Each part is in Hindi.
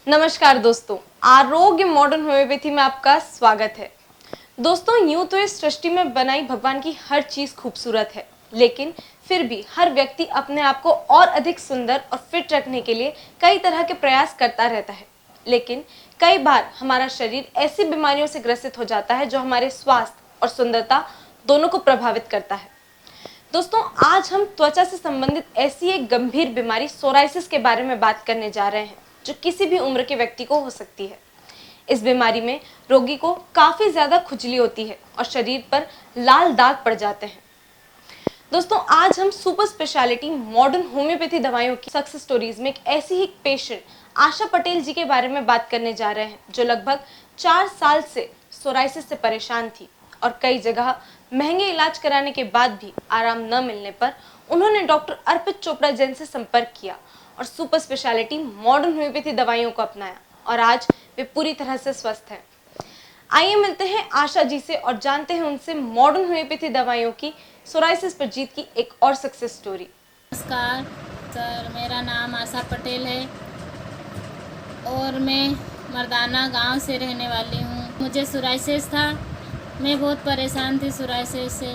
नमस्कार दोस्तों, आरोग्य मॉडर्न होम्योपैथी में आपका स्वागत है। दोस्तों, यूं तो इस सृष्टि में बनाई भगवान की हर चीज खूबसूरत है, लेकिन फिर भी हर व्यक्ति अपने आप को और अधिक सुंदर और फिट रखने के लिए कई तरह के प्रयास करता रहता है। लेकिन कई बार हमारा शरीर ऐसी बीमारियों से ग्रसित हो जाता है जो हमारे स्वास्थ्य और सुंदरता दोनों को प्रभावित करता है। दोस्तों, आज हम त्वचा से संबंधित ऐसी एक गंभीर बीमारी सोराइसिस के बारे में बात करने जा रहे हैं, जो किसी भी उम्र के व्यक्ति को हो सकती है। इस बीमारी में रोगी को काफी ज्यादा खुजली होती है और शरीर पर लाल दाग पड़ जाते हैं। दोस्तों, आज हम सुपर स्पेशलिटी मॉडर्न होम्योपैथी दवाइयों की सक्सेस स्टोरीज में एक ऐसी ही पेशेंट आशा पटेल जी के बारे में बात करने जा रहे हैं, जो लगभग 4 साल से सोराइसिस से परेशान थी और कई जगह महंगे इलाज कराने के बाद भी आराम न मिलने पर उन्होंने डॉक्टर अर्पित चोपड़ा जैन से संपर्क किया और सुपर स्पेशलिटी मॉडर्न होम्योपैथी दवाइयों को अपनाया और आज वे पूरी तरह से स्वस्थ हैं। आइए मिलते हैं आशा जी से और जानते हैं उनसे मॉडर्न होम्योपैथी दवाइयों की सोराइसिस पर जीत की एक और सक्सेस स्टोरी। नमस्कार सर, मेरा नाम आशा पटेल है और मैं मर्दाना गांव से रहने वाली हूँ। मुझे सोराइसिस था, मैं बहुत परेशान थी सोराइसिस से,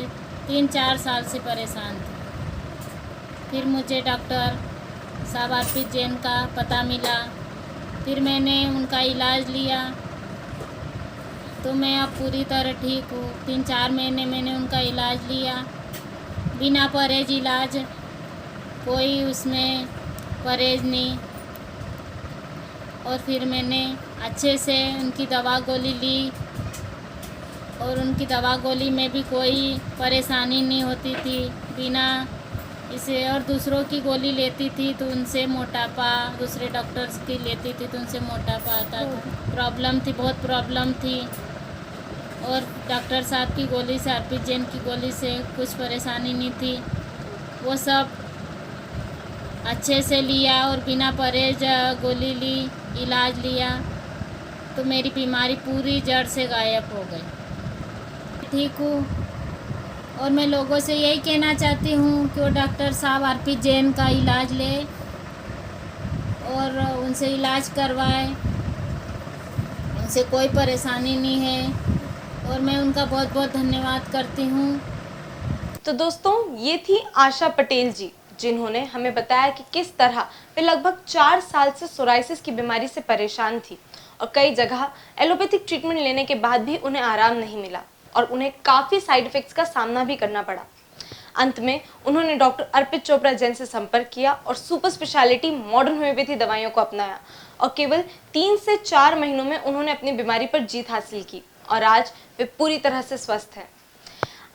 3-4 साल से परेशान थी। फिर मुझे डॉक्टर साहब अर्पित जैन का पता मिला, फिर मैंने उनका इलाज लिया तो मैं अब पूरी तरह ठीक हूँ। 3-4 महीने मैंने उनका इलाज लिया, बिना परहेज इलाज, कोई उसमें परहेज नहीं। और फिर मैंने अच्छे से उनकी दवा गोली ली और उनकी दवा गोली में भी कोई परेशानी नहीं होती थी बिना इसे। और दूसरों की गोली लेती थी तो उनसे मोटापा, दूसरे डॉक्टर्स की लेती थी तो उनसे मोटापा आता था, प्रॉब्लम थी, बहुत प्रॉब्लम थी। और डॉक्टर साहब की गोली से, अर्पित जैन की गोली से कुछ परेशानी नहीं थी। वो सब अच्छे से लिया और बिना परहेज गोली ली, इलाज लिया तो मेरी बीमारी पूरी जड़ से गायब हो गई, ठीक हूँ। और मैं लोगों से यही कहना चाहती हूँ कि वो डॉक्टर साहब अर्पित जैन का इलाज ले और उनसे इलाज करवाए, उनसे कोई परेशानी नहीं है और मैं उनका बहुत बहुत धन्यवाद करती हूँ। तो दोस्तों, ये थी आशा पटेल जी, जिन्होंने हमें बताया कि किस तरह वे लगभग 4 साल से सोराइसिस की बीमारी से परेशान थी और कई जगह एलोपैथिक ट्रीटमेंट लेने के बाद भी उन्हें आराम नहीं मिला और उन्हें काफी साइड इफेक्ट्स का सामना भी करना पड़ा। अंत में उन्होंने डॉक्टर अर्पित चोपड़ा जैन से संपर्क किया और सुपर स्पेशलिटी मॉडर्न होम्योपैथी दवाइयों को अपनाया और केवल 3 से 4 महीनों में उन्होंने अपनी बीमारी पर जीत हासिल की और आज वे पूरी तरह से स्वस्थ हैं।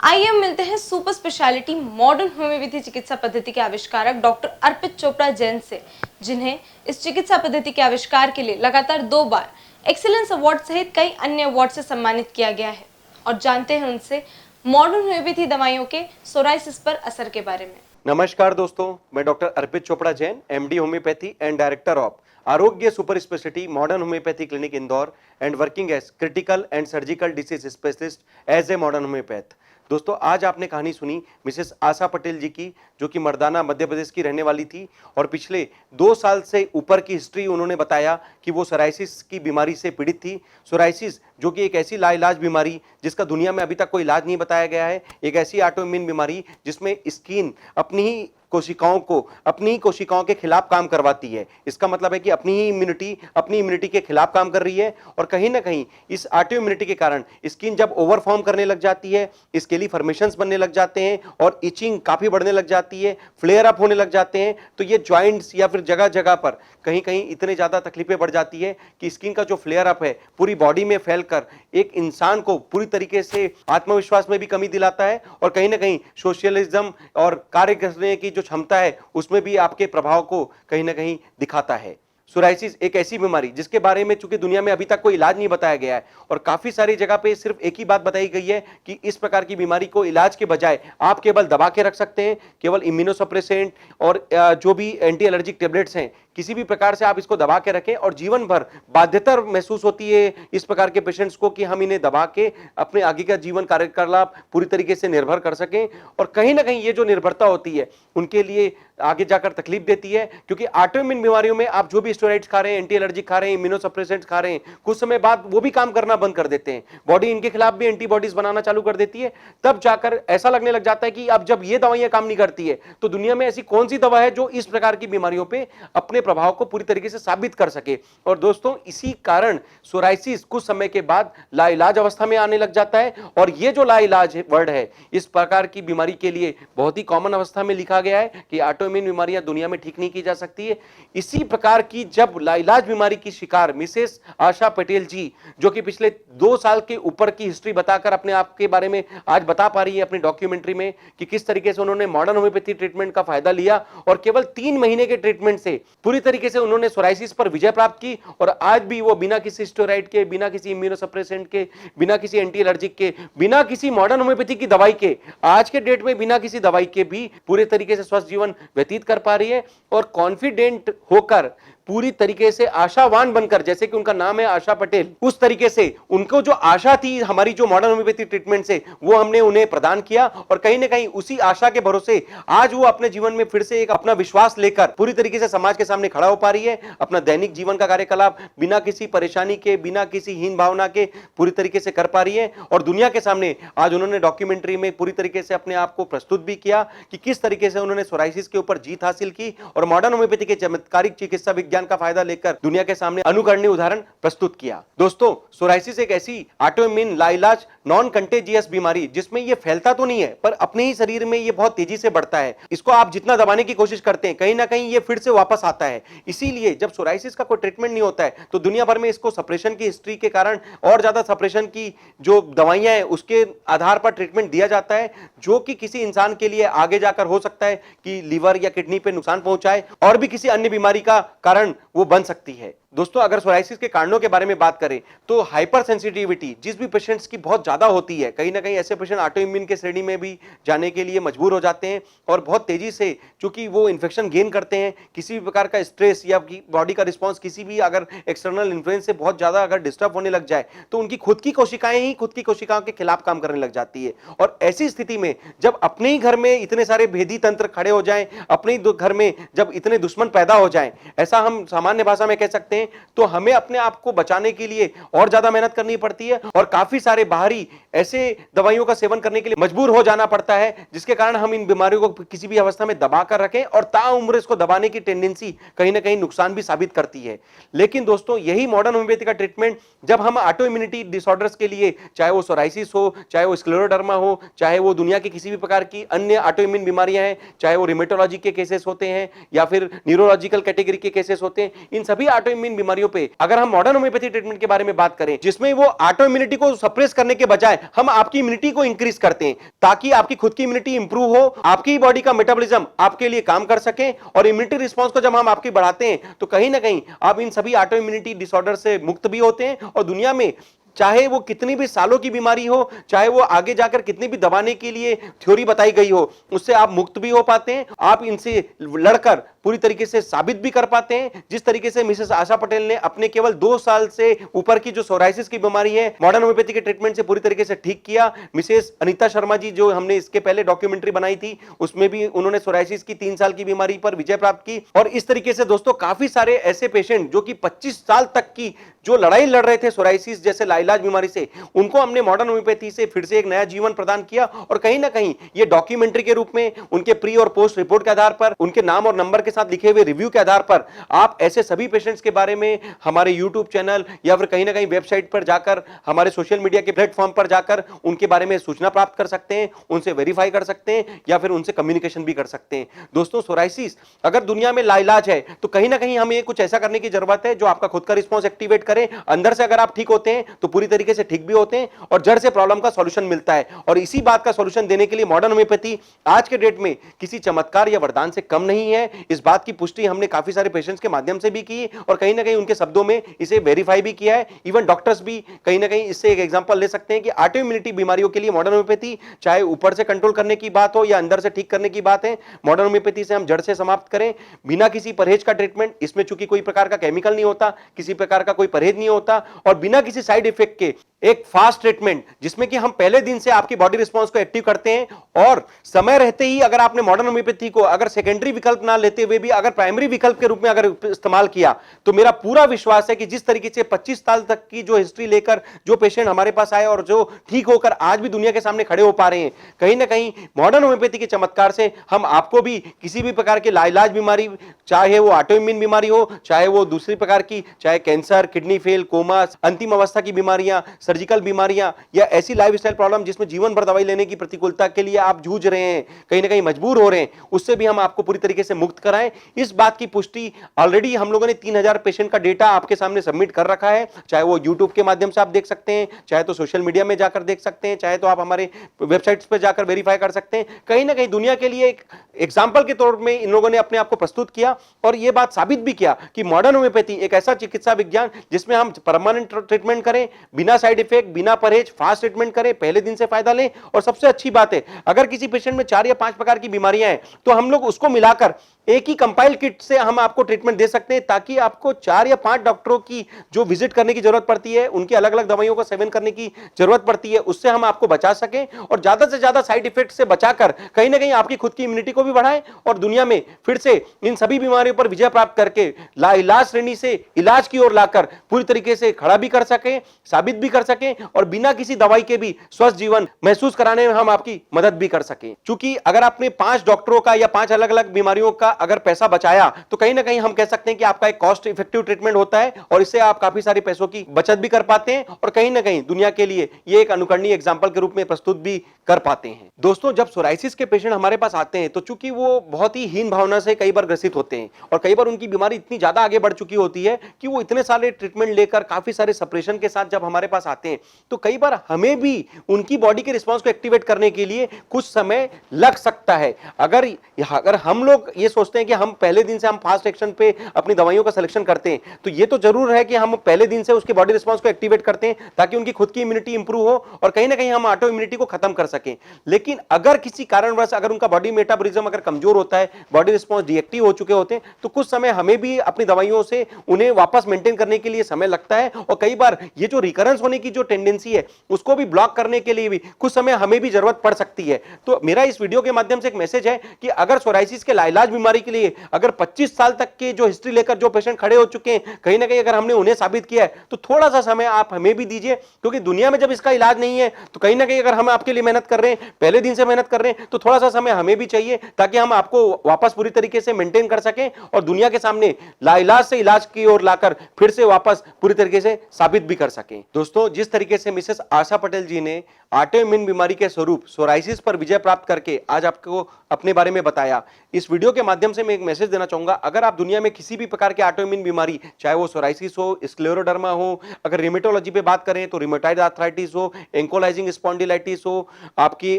आइए हम मिलते हैं सुपर स्पेशलिटी मॉडर्न होम्योपैथी चिकित्सा पद्धति के आविष्कारक डॉक्टर अर्पित चोपड़ा जैन से, जिन्हें इस चिकित्सा पद्धति के आविष्कार के लिए लगातार 2 बार एक्सीलेंस अवार्ड सहित कई अन्य अवार्ड से सम्मानित किया गया है, और जानते हैं उनसे मॉडर्न होम्योपैथी दवाइयों के सोराइसिस पर असर के बारे में। नमस्कार दोस्तों, मैं doctor Arpit Chopra Jain, MD homeopathy and director of Arogya super speciality modern homeopathy clinic Indore and working as critical and surgical disease specialist as a modern homeopath. दोस्तों, आज आपने कहानी सुनी मिसेस आशा पटेल जी की, जो कि मर्दाना मध्य प्रदेश की रहने वाली थी और पिछले 2 साल से ऊपर की हिस्ट्री उन्होंने बताया कि वो सोराइसिस की बीमारी से पीड़ित थी। सोराइसिस जो कि एक ऐसी लाइलाज बीमारी जिसका दुनिया में अभी तक कोई इलाज नहीं बताया गया है, एक ऐसी ऑटोइम्यून बीमारी जिसमें स्किन अपनी ही कोशिकाओं के खिलाफ काम करवाती है। इसका मतलब है कि अपनी इम्यूनिटी के खिलाफ काम कर रही है और कहीं ना कहीं इस ऑटो इम्यूनिटी के कारण स्किन जब ओवर फॉर्म करने लग जाती है, स्केली फॉर्मेशंस बनने लग जाते हैं और इचिंग काफी बढ़ने लग जाती है, फ्लेयर अप होने लग जाते हैं, तो ये जॉइंट्स या फिर जगह जगह पर कहीं कहीं इतने ज्यादा तकलीफें बढ़ जाती है कि स्किन का जो फ्लेयर अप है पूरी बॉडी में फैलकर एक इंसान को पूरी तरीके से आत्मविश्वास में भी कमी दिलाता है और कहीं ना कहीं सोशलिज्म और कार्य करने की जो क्षमता है उसमें भी आपके प्रभाव को कहीं ना कहीं दिखाता है। सोराइसिस एक ऐसी बीमारी जिसके बारे में चूंकि दुनिया में अभी तक कोई इलाज नहीं बताया गया है और काफी सारी जगह पे सिर्फ एक ही बात बताई गई है कि इस प्रकार की बीमारी को इलाज के बजाय आप केवल दबा के रख सकते हैं, केवल इम्यूनोसप्रेसेंट और जो भी एंटी एलर्जिक टेबलेट्स हैं किसी भी प्रकार से आप इसको दबा के रखें और जीवन भर बाध्यता महसूस होती है इस प्रकार के पेशेंट्स को कि हम इन्हें दबा के अपने आगे का जीवन कार्यकलाप पूरी तरीके से निर्भर कर सकें। और कहीं ना कहीं ये जो निर्भरता होती है उनके लिए आगे जाकर तकलीफ देती है, क्योंकि ऑटोइम्यून बीमारियों में आप जो भी स्टेरॉइड्स खा रहे हैं, एंटी एलर्जिक खा रहे हैं, इम्यूनोसप्रेसेंट्स खा रहे हैं, कुछ समय बाद वो भी काम करना बंद कर देते हैं, बॉडी इनके खिलाफ भी एंटीबॉडीज बनाना चालू कर देती है। तब जाकर ऐसा लगने लग जाता है कि अब जब ये दवाइयां काम नहीं करती है तो दुनिया में ऐसी कौन सी दवा है जो इस प्रकार की बीमारियों पे अपने प्रभाव को पूरी तरीके से साबित कर सके। और दोस्तों, इसी कारण सोराइसिस कुछ समय के बाद लाइलाज अवस्था में आने लग जाता है। और ये जो लाइलाज वर्ड है, इस प्रकार की बीमारी के लिए बहुत ही कॉमन अवस्था में लिखा गया है कि ऑटोइम्यून बीमारियां दुनिया में ठीक नहीं की जा सकती है। इसी प्रकार की जब लाइलाज बीमारी की शिकार मिसेस आशा पटेल जी, जो कि पिछले 2 साल के ऊपर की हिस्ट्री बताकर अपने आप के बारे में आज बता पा रही है अपनी डॉक्यूमेंट्री में कि किस तरीके से उन्होंने मॉडर्न होम्योपैथी ट्रीटमेंट का फायदा लिया और केवल 3 महीने के ट्रीटमेंट से पूरी तरीके से उन्होंने सोराइसिस पर विजय प्राप्त की। और आज भी वो बिना किसी स्टेरॉइड के, बिना किसी इम्यूनोसप्रेसेंट के, बिना किसी एंटी एलर्जिक के, बिना किसी मॉडर्न होम्योपैथी की दवाई के, आज के डेट में बिना किसी दवाई के भी पूरे तरीके से स्वस्थ जीवन व्यतीत कर पा रही है। और कॉन्फिडेंट होकर, पूरी तरीके से आशावान बनकर, जैसे कि उनका नाम है आशा पटेल, उस तरीके से उनको जो आशा थी हमारी जो मॉडर्न होम्योपैथी ट्रीटमेंट से, वो हमने उन्हें प्रदान किया। और कहीं ना कहीं उसी आशा के भरोसे आज वो अपने जीवन में फिर से एक अपना विश्वास लेकर पूरी तरीके से समाज के सामने खड़ा हो पा रही है। अपना दैनिक जीवन का कार्यकलाप बिना किसी परेशानी के, बिना किसी हीन भावना के पूरी तरीके से कर पा रही है। और दुनिया के सामने आज उन्होंने डॉक्यूमेंट्री में पूरी तरीके से अपने आप को प्रस्तुत भी किया कि किस तरीके से उन्होंने सोराइसिस के ऊपर जीत हासिल की और मॉडर्न होम्योपैथी के चमत्कारिक चिकित्सा विज्ञान का फायदा लेकर दुनिया के सामने अनुकरणीय उदाहरण प्रस्तुत किया। दोस्तों, सोराइसिस एक ऐसी ऑटोइम्यून लाइलाज नॉन कंटेजियस बीमारी जिसमें ये फैलता तो नहीं है, पर अपने ही शरीर में ये बहुत तेजी से बढ़ता है। इसको आप जितना दबाने की कोशिश करते हैं, कहीं ना कहीं ये फिर से वापस आता है। इसीलिए जब सोराइसिस का कोई ट्रीटमेंट नहीं होता है तो दुनिया भर में इसको सप्रेशन की हिस्ट्री के कारण और ज्यादा सप्रेशन की जो दवाइयां हैं उसके आधार पर ट्रीटमेंट दिया जाता है, जो कि किसी इंसान के लिए आगे जाकर हो सकता है कि लीवर या किडनी पे नुकसान पहुंचाए और भी किसी अन्य बीमारी का कारण वो बन सकती है। दोस्तों, अगर सोराइसिस के कारणों के बारे में बात करें तो हाइपर सेंसिटिविटी जिस भी पेशेंट्स की बहुत ज्यादा होती है, कहीं ना कहीं ऐसे पेशेंट ऑटोइम्यून के श्रेणी में भी जाने के लिए मजबूर हो जाते हैं। और बहुत तेजी से चूंकि वो इन्फेक्शन गेन करते हैं, किसी भी प्रकार का स्ट्रेस या बॉडी का रिस्पॉन्स किसी भी अगर एक्सटर्नल इन्फ्लुएंस से बहुत ज्यादा अगर डिस्टर्ब होने लग जाए तो उनकी खुद की कोशिकाएं ही खुद की कोशिकाओं के खिलाफ काम करने लग जाती है। और ऐसी स्थिति में जब अपने ही घर में इतने सारे भेदी तंत्र खड़े हो जाएं, अपने ही घर में जब इतने दुश्मन पैदा हो जाएं, ऐसा हम सामान्य भाषा में कह सकते हैं, तो हमें अपने आप को बचाने के लिए और ज्यादा मेहनत करनी पड़ती है और काफी सारे बाहरी ऐसे दवाइयों का सेवन करने के लिए मजबूर हो जाना पड़ता है, जिसके कारण हम इन बीमारियों को किसी भी अवस्था में दबा कर रखें और ताउम्र इसको दबाने की टेंडेंसी कहीं ना कहीं नुकसान भी साबित करती है। लेकिन दोस्तों, यही मॉडर्न होम्योपैथी का ट्रीटमेंट जब हम ऑटो इम्यूनिटी डिसऑर्डर्स के लिए, चाहे वो सोराइसिस हो, चाहे वो स्क्लेरोडर्मा हो, चाहे वो दुनिया की किसी भी प्रकार की अन्य ऑटो इम्यून बीमारियां हैं, चाहे वो रिमेटोलॉजी के केसेस होते हैं या फिर न्यूरोलॉजिकल कैटेगरी के केसेस होते हैं, इन सभी ऑटो इम्यून बीमारियों पे अगर हम मॉडर्न होम्योपैथी ट्रीटमेंट के बारे में बात करें, जिसमें वो ऑटो इम्यूनिटी को सप्रेस करने के बजाय हम आपकी इम्यूनिटी को इंक्रीज करते हैं ताकि आपकी खुद की इम्यूनिटी इंप्रूव हो, आपकी बॉडी का मेटाबॉलिज्म आपके लिए काम कर सके। और इम्यूनिटी रिस्पांस को जब हम आपकी बढ़ाते हैं तो कहीं ना कहीं आप इन सभी ऑटो इम्यूनिटी डिसऑर्डर से मुक्त भी होते हैं। और दुनिया में चाहे वो कितनी भी सालों की बीमारी हो, चाहे वो आगे जाकर कितनी भी दबाने के लिए थ्योरी बताई गई हो, उससे आप मुक्त भी हो पाते हैं। आप इनसे लड़कर पूरी तरीके से साबित भी कर पाते हैं, जिस तरीके से मिसेस आशा पटेल ने अपने केवल 2 साल से ऊपर की जो सोराइसिस की बीमारी है मॉडर्न होम्योपैथी के ट्रीटमेंट से पूरी तरीके से ठीक किया। मिसेस अनीता शर्मा जी, जो हमने इसके पहले डॉक्यूमेंट्री बनाई थी, उसमें भी उन्होंने सोराइसिस की 3 साल की बीमारी पर विजय प्राप्त की। और इस तरीके से दोस्तों, काफी सारे ऐसे पेशेंट जो कि 25 साल तक की जो लड़ाई लड़ रहे थे सोराइसिस जैसे लाइलाज बीमारी से, उनको हमने मॉडर्न होम्योपैथी से फिर से एक नया जीवन प्रदान किया। और कहीं ना कहीं ये डॉक्यूमेंट्री के रूप में उनके प्री और पोस्ट रिपोर्ट के आधार पर, उनके नाम और नंबर के साथ लिखे हुए रिव्यू के आधार पर आप ऐसे सभी पेशेंट्स के बारे में हमारे यूट्यूब चैनल या फिर कहीं ना कहीं वेबसाइट पर जाकर, हमारे सोशल मीडिया के प्लेटफॉर्म पर जाकर उनके बारे में सूचना प्राप्त कर सकते हैं, उनसे वेरीफाई कर सकते हैं या फिर उनसे कम्युनिकेशन भी कर सकते हैं। दोस्तों, सोराइसिस अगर दुनिया में लाइलाज है तो कहीं ना कहीं हमें कुछ ऐसा करने की जरूरत है जो आपका खुद का रिस्पॉन्स एक्टिवेट करे। अंदर से अगर आप ठीक होते हैं तो पूरी तरीके से ठीक भी होते हैं और जड़ से प्रॉब्लम का सॉल्यूशन मिलता है। और इसी बात का सॉल्यूशन देने के लिए मॉडर्न होम्योपैथी आज के डेट में किसी चमत्कार या वरदान से कम नहीं है। इस इस बात की पुष्टि हमने काफी सारे पेशेंट्स के माध्यम से भी की और कहीं ना कहीं उनके शब्दों में इसे वेरीफाई भी किया है। इवन डॉक्टर्स भी कहीं ना कहीं इससे एक एग्जांपल ले सकते हैं कि ऑटो इम्यूनिटी बीमारियों के लिए मॉडर्न होम्योपैथी, चाहे ऊपर से कंट्रोल करने की बात हो या अंदर से ठीक करने की बात है, मॉडर्न होम्योपैथी से हम जड़ से समाप्त करें बिना किसी परहेज का ट्रीटमेंट। इसमें चूंकि कोई प्रकार का केमिकल नहीं होता, किसी प्रकार का कोई परहेज नहीं होता और बिना किसी साइड इफेक्ट के एक फास्ट ट्रीटमेंट जिसमें कि हम पहले दिन से आपकी बॉडी रिस्पांस को एक्टिव करते हैं और समय रहते ही अगर आपने मॉडर्न होम्योपैथी को अगर सेकेंडरी विकल्प ना लेते हुए भी अगर प्राइमरी विकल्प के रूप में अगर इस्तेमाल किया तो मेरा पूरा विश्वास है कि जिस तरीके से 25 साल तक की जो हिस्ट्री लेकर जो पेशेंट हमारे पास आए और जो ठीक होकर आज भी दुनिया के सामने खड़े हो पा रहे हैं, कहीं ना कहीं मॉडर्न होम्योपैथी के चमत्कार से हम आपको भी किसी भी प्रकार के लाइलाज बीमारी, चाहे वो ऑटो इम्यून बीमारी हो, चाहे वो दूसरी प्रकार की, चाहे कैंसर, किडनी फेल, कोमा, अंतिम अवस्था की बीमारियां, सर्जिकल बीमारियां या ऐसी लाइफस्टाइल प्रॉब्लम जिसमें जीवन भर दवाई लेने की प्रतिकूलता के लिए आप जूझ रहे हैं, कहीं ना कहीं मजबूर हो रहे हैं, उससे भी हम आपको पूरी तरीके से मुक्त कराएं। इस बात की पुष्टि ऑलरेडी हम लोगों ने 3000 पेशेंट का डेटा आपके सामने सबमिट कर रखा है। चाहे वो यूट्यूब के माध्यम से आप देख सकते हैं, चाहे तो सोशल मीडिया में जाकर देख सकते हैं, चाहे तो आप हमारे वेबसाइट्स पर जाकर वेरीफाई कर सकते हैं। कहीं ना कहीं दुनिया के लिए एक एग्जाम्पल के तौर में इन लोगों ने अपने आप को प्रस्तुत किया और यह बात साबित भी किया कि मॉडर्न होम्योपैथी एक ऐसा चिकित्सा विज्ञान जिसमें हम परमानेंट ट्रीटमेंट करें, बिना साइड इफेक्ट, बिना परहेज, फास्ट ट्रीटमेंट करें, पहले दिन से फायदा लें। और सबसे अच्छी बात है, अगर किसी पेशेंट में 4 या 5 प्रकार की बीमारियां हैं तो हम लोग उसको मिलाकर एक ही कंपाइल किट से हम आपको ट्रीटमेंट दे सकते हैं ताकि आपको 4 या 5 डॉक्टरों की जो विजिट करने की जरूरत पड़ती है, उनकी अलग अलग दवाइयों का सेवन करने की जरूरत पड़ती है, उससे हम आपको बचा सकें और ज्यादा से ज्यादा साइड इफेक्ट से बचाकर कहीं ना कहीं आपकी खुद की इम्यूनिटी को भी बढ़ाएं और दुनिया में फिर से इन सभी बीमारियों पर विजय प्राप्त करके लाइलाज श्रेणी से इलाज की ओर लाकर पूरी तरीके से खड़ा भी कर सकें, साबित भी कर सकें और बिना किसी दवाई के भी स्वस्थ जीवन महसूस कराने में हम आपकी मदद भी कर सकें। क्योंकि अगर आपने 5 डॉक्टरों का या 5 अलग अलग बीमारियों का अगर पैसा बचाया तो कहीं ना कहीं हम कह सकते हैं कि आपका एक कॉस्ट इफेक्टिव ट्रीटमेंट होता है और इससे आप काफी सारे पैसों की बचत भी कर पाते हैं और कहीं ना कहीं दुनिया के लिए ये एक अनुकरणीय एग्जाम्पल के रूप में प्रस्तुत भी कर पाते हैं। दोस्तों, जब सोराइसिस के पेशेंट हमारे पास आते हैं तो चूंकि वो बहुत ही हीन भावना से कई बार ग्रसित होते हैं और कई बार उनकी बीमारी इतनी ज्यादा आगे बढ़ चुकी होती है कि वो इतने सारे ट्रीटमेंट लेकर काफी सारे सप्रेशन के साथ जब हमारे पास आते हैं तो कई बार हमें भी उनकी बॉडी के रिस्पांस को एक्टिवेट करने के लिए कुछ समय लग सकता है। अगर हम लोग ये सोचते हैं कि हम पहले दिन से हम फास्ट एक्शन पे अपनी दवाइयों का सिलेक्शन करते हैं तो ये तो जरूर है कि हम पहले दिन से उसकी बॉडी रिस्पांस को एक्टिवेट करते हैं ताकि उनकी खुद की इम्यूनिटी इंप्रूव हो और कहीं ना कहीं हम ऑटो इम्यूनिटी को खत्म कर सकें। लेकिन अगर किसी कारणवश अगर उनका बॉडी मेटाबॉलिज्म अगर कमजोर होता है, बॉडी रिस्पांस डिएक्टिव हो चुके होते हैं तो कुछ समय हमें भी अपनी दवाइयों से उन्हें वापस मेंटेन करने के लिए समय लगता है और कई बार ये जो रिकरेंस होने की जो टेंडेंसी है उसको भी ब्लॉक करने के लिए भी कुछ समय हमें भी जरूरत पड़ सकती है। तो मेरा इस वीडियो के माध्यम से एक मैसेज है कि अगर सोराइसिस के लाइलाज बीमारी के लिए अगर 25 साल तक के जो हिस्ट्री लेकर जो पेशेंट खड़े हो चुके हैं, कहीं ना कहीं अगर हमने उन्हें साबित किया है तो थोड़ा सा समय आप हमें भी दीजिए, क्योंकि दुनिया में जब इसका इलाज नहीं है तो कहीं ना कहीं अगर हम आपके लिए मेहनत कर रहे हैं, पहले दिन से मेहनत कर रहे हैं तो थोड़ा सा समय हमें भी चाहिए ताकि हम आपको वापस पूरी तरीके से मेंटेन कर सकें और दुनिया के सामने लाइलाज से इलाज की ओर लाकर फिर से वापस पूरी तरीके से साबित भी कर सकें। दोस्तों, जिस तरीके से मिसेस आशा पटेल जी ने ऑटो इम्यून बीमारी के स्वरूप सोराइसिस पर विजय प्राप्त करके आज आपको अपने बारे में बताया, इस वीडियो के माध्यम से मैं एक मैसेज देना चाहूंगा। अगर आप दुनिया में किसी भी प्रकार के ऑटो इम्यून बीमारी, चाहे वो सोराइसिस हो, स्क्लेरोडर्मा हो, अगर रिमेटोलॉजी पे बात करें तो रिमेटॉइड आर्थराइटिस हो, एंकोलाइजिंग स्पॉन्डिलाइटिस हो, आपकी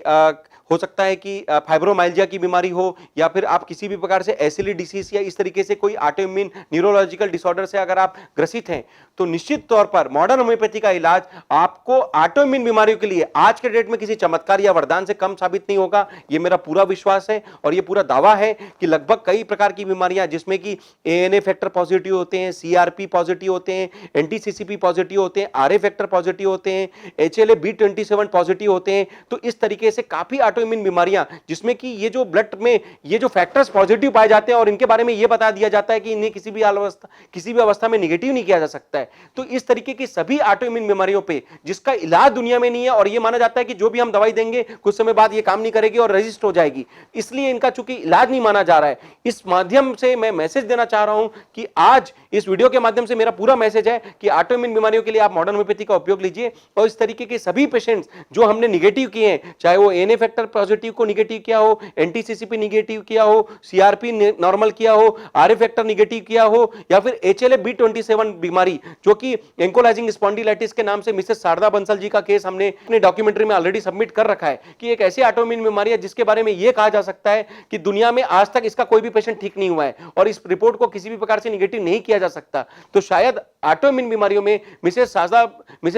हो सकता है कि फाइब्रोमाइल्जिया की बीमारी हो या फिर आप किसी भी प्रकार से एसिली डिसीज या इस तरीके से कोई ऑटो इम्यून न्यूरोलॉजिकल डिसऑर्डर से अगर आप ग्रसित हैं तो निश्चित तौर पर मॉडर्न होम्योपैथी का इलाज आपको ऑटो इम्यून बीमारियों के लिए आज के डेट में किसी चमत्कार या वरदान से कम साबित नहीं होगा। ये मेरा पूरा विश्वास है और ये पूरा दावा है कि लगभग कई प्रकार की बीमारियां जिसमें कि एएनए फैक्टर पॉजिटिव होते हैं, सीआरपी पॉजिटिव होते हैं, एंटी-सीसीपी पॉजिटिव होते हैं, आरए फैक्टर पॉजिटिव होते हैं, HLA-B27 पॉजिटिव होते हैं। तो इस तरीके से काफी ऑटो इम्यून बीमारियां जिसमें कि ये जो ब्लड में ये जो फैक्टर्स पॉजिटिव पाए जाते हैं और इनके बारे में ये बता दिया जाता है कि इन्हें किसी भी अवस्था में निगेटिव नहीं किया जा सकता है। तो इस तरीके की सभी ऑटो इम्यून बीमारियों पे जिसका इलाज दुनिया में नहीं है और ये माना जाता है कि जो भी हम दवाई देंगे कुछ समय बाद ये काम नहीं करेगी और रेजिस्ट हो जाएगी, इसलिए इनका चूंकि इलाज नहीं माना जा रहा है। इस माध्यम से मैं मैसेज देना चाह रहा हूं कि आज इस वीडियो के माध्यम से मेरा पूरा मैसेज है कि ऑटो इम्यून बीमारियों के लिए आप मॉडर्न होम्योपैथी का उपयोग लीजिए और इस तरीके के सभी पेशेंट्स जो हमने निगेटिव किए हैं, चाहे वो एएनए फैक्टर पॉजिटिव को निगेटिव किया हो, एंटी-सीसीपी निगेटिव किया हो, सीआरपी नॉर्मल किया हो, आरएफ फैक्टर निगेटिव किया हो, या फिर HLA-B27 बीमारी जो कि एंकोलाइजिंग स्पॉन्डिलाइटिस के नाम से मिसेस शारदा बंसल जी का केस हमने अपने डॉक्यूमेंट्री में ऑलरेडी सबमिट कर रखा है कि एक ऐसी ऑटोइम्यून बीमारी है जिसके बारे में यह कहा जा सकता है कि दुनिया में आज तक इसका कोई भी पेशेंट ठीक नहीं हुआ है और इस रिपोर्ट को किसी भी प्रकार से निगेटिव नहीं किया जा सकता। तो शायद ऑटोइम्यून बीमारियों में मिसेस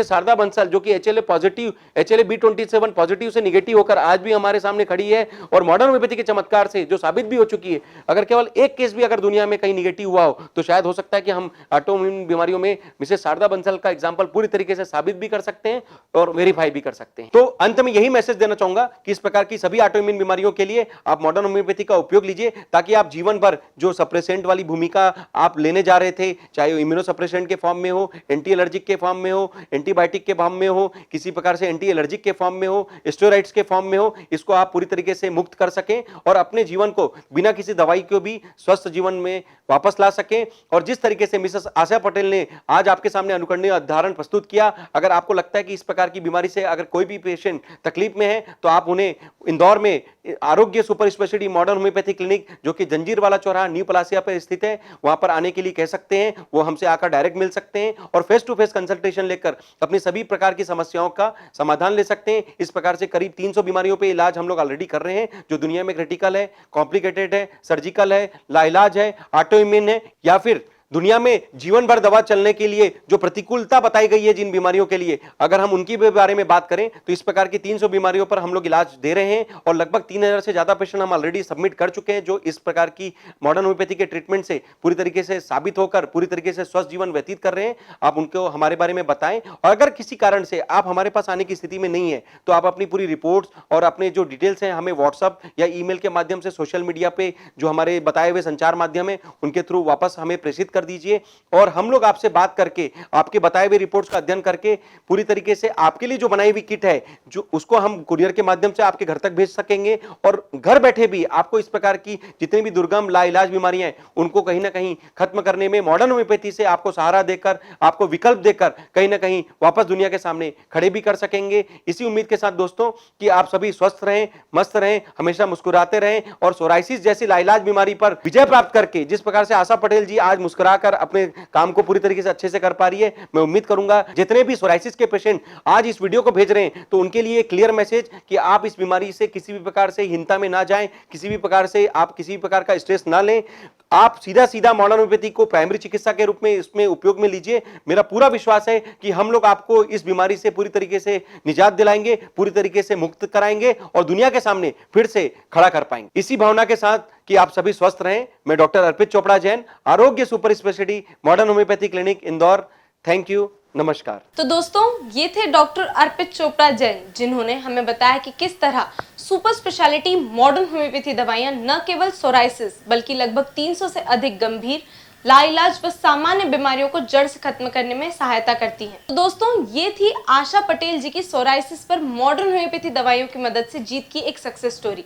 शारदा बंसल जो कि HLA पॉजिटिव, HLA-B27 पॉजिटिव से निगेटिव होकर आज भी हमारे सामने खड़ी है और मॉडर्न होम्योपैथी के चमत्कार से जो साबित भी हो चुकी है, अगर केवल एक केस भी अगर दुनिया में कहीं निगेटिव हुआ हो तो शायद हो सकता है कि हम ऑटोइम्यून बीमारियों में मिसेस शारदा बंसल का एग्जांपल पूरी तरीके से साबित भी कर सकते हैं और वेरीफाई भी कर सकते हैं। तो अंत में यही मैसेज देना चाहूंगा कि इस प्रकार की सभी ऑटोइम्यून बीमारियों के लिए आप मॉडर्न होम्योपैथी का उपयोग लीजिए ताकि आप जीवन भर जो सप्रेसेंट वाली भूमिका आप लेने जा रहे थे, चाहे इम्यूनो सप्रेसेंट के फॉर्म में हो, एंटी एलर्जिक के फॉर्म में हो, एंटीबायोटिक के फॉर्म में हो, किसी प्रकार से एंटी एलर्जिक के फॉर्म में हो, स्टेरॉइड्स के फॉर्म में हो, इसको आप पूरी तरीके से मुक्त कर सकें और अपने जीवन को बिना किसी दवाई को भी स्वस्थ जीवन में वापस ला सकें। और जिस तरीके से मिसेस आशा पटेल ने आज आपके सामने अनुकरणीय उदाहरण प्रस्तुत किया, अगर आपको लगता है कि इस प्रकार की बीमारी से अगर कोई भी पेशेंट तकलीफ में है तो आप उन्हें इंदौर में आरोग्य super speciality modern homeopathy clinic जो कि जंजीर वाला चौराहा न्यू प्लासिया पर स्थित है, वहां पर आने के लिए कह सकते हैं। वो हमसे आकर डायरेक्ट मिल सकते हैं और फेस टू फेस कंसल्टेशन लेकर अपनी सभी प्रकार की समस्याओं का समाधान ले सकते हैं। इस प्रकार से करीब 300 बीमारियों पे इलाज हम लोग ऑलरेडी कर रहे हैं जो दुनिया में क्रिटिकल है, कॉम्प्लिकेटेड है, सर्जिकल है, लाइलाज है, ऑटोइम्यून है, या फिर दुनिया में जीवन भर दवा चलने के लिए जो प्रतिकूलता बताई गई है जिन बीमारियों के लिए, अगर हम उनकी भी बारे में बात करें तो इस प्रकार की 300 बीमारियों पर हम लोग इलाज दे रहे हैं और लगभग 3000 से ज्यादा पेशेंट हम ऑलरेडी सबमिट कर चुके हैं जो इस प्रकार की मॉडर्न होम्योपैथी के ट्रीटमेंट से पूरी तरीके से साबित होकर पूरी तरीके से स्वस्थ जीवन व्यतीत कर रहे हैं। आप उनको हमारे बारे में बताएं और अगर किसी कारण से आप हमारे पास आने की स्थिति में नहीं है तो आप अपनी पूरी रिपोर्ट्स और अपने जो डिटेल्स हैं हमें व्हाट्सअप या ईमेल के माध्यम से, सोशल मीडिया पे जो हमारे बताए हुए संचार माध्यम है उनके थ्रू वापस हमें प्रेषित कर दीजिए और हम लोग आपसे बात करके आपके बताए हुए रिपोर्ट्स का अध्ययन करके पूरी तरीके से आपके लिए जो बनाई हुई किट है जो उसको हम कुरियर के माध्यम से आपके घर तक भेज सकेंगे और घर बैठे भी आपको इस प्रकार की जितनी भी दुर्गम लाइलाज बीमारियां हैं उनको कहीं ना कहीं खत्म करने में मॉडर्न होम्योपैथी से आपको सहारा देकर, आपको विकल्प देकर कहीं ना कहीं वापस दुनिया के सामने खड़े भी कर सकेंगे। इसी उम्मीद के साथ दोस्तों कि आप सभी स्वस्थ रहें, मस्त रहें, हमेशा मुस्कुराते रहें और सोराइसिस जैसी लाइलाज बीमारी पर विजय प्राप्त करके जिस प्रकार से आशा पटेल जी आज मुस्कुराकर अपने काम को पूरी तरीके से अच्छे से कर पा रही है, मैं उम्मीद करूंगा जितने भी सोराइसिस के पेशेंट आज इस वीडियो को भेज रहे हैं तो उनके लिए क्लियर मैसेज कि आप इस बीमारी से किसी भी प्रकार से हीनता में ना जाएं, किसी भी प्रकार से आप किसी भी प्रकार का स्ट्रेस ना लें, आप सीधा सीधा मॉडर्न होम्योपैथी को प्राइमरी चिकित्सा के रूप में इसमें उपयोग में लीजिए। मेरा पूरा विश्वास है कि हम लोग आपको इस बीमारी से पूरी तरीके से निजात दिलाएंगे, पूरी तरीके से मुक्त कराएंगे और दुनिया के सामने फिर से खड़ा कर पाएंगे। इसी भावना के साथ कि आप सभी स्वस्थ रहें, मैं डॉक्टर अर्पित चोपड़ा जैन, आरोग्य super speciality modern homeopathy clinic Indore. Thank you, नमस्कार। तो दोस्तों ये थे डॉक्टर अर्पित चोपड़ा जैन जिन्होंने हमें बताया कि किस तरह सुपर स्पेशलिटी मॉडर्न होम्योपैथी दवाइयां न केवल सोराइसिस बल्कि लगभग 300 से अधिक गंभीर, लाइलाज व सामान्य बीमारियों को जड़ से खत्म करने में सहायता करती हैं। तो दोस्तों ये थी आशा पटेल जी की सोराइसिस पर मॉडर्न होम्योपैथी दवाइयों की मदद से जीत की एक सक्सेस स्टोरी।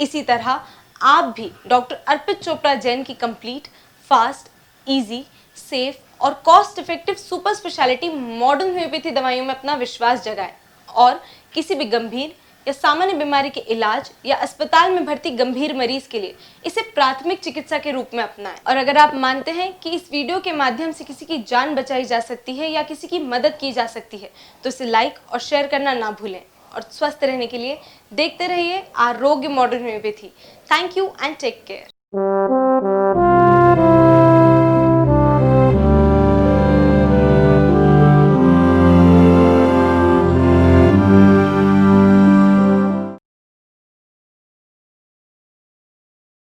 इसी तरह आप भी डॉक्टर अर्पित चोपड़ा जैन की कंप्लीट, फास्ट, इजी, सेफ और cost effective super speciality modern homeopathy दवाइयों में अपना विश्वास जगाएं और किसी भी गंभीर या सामान्य बीमारी के इलाज या अस्पताल में भर्ती गंभीर मरीज के लिए इसे प्राथमिक चिकित्सा के रूप में अपनाएं। और अगर आप मानते हैं कि इस वीडियो के माध्यम से किसी की जान बचाई जा सकती है या किसी की मदद की जा सकती है तो इसे लाइक और शेयर करना ना भूलें और स्वस्थ रहने के लिए देखते रहिए Arogya modern homeopathy. Thank you and take care.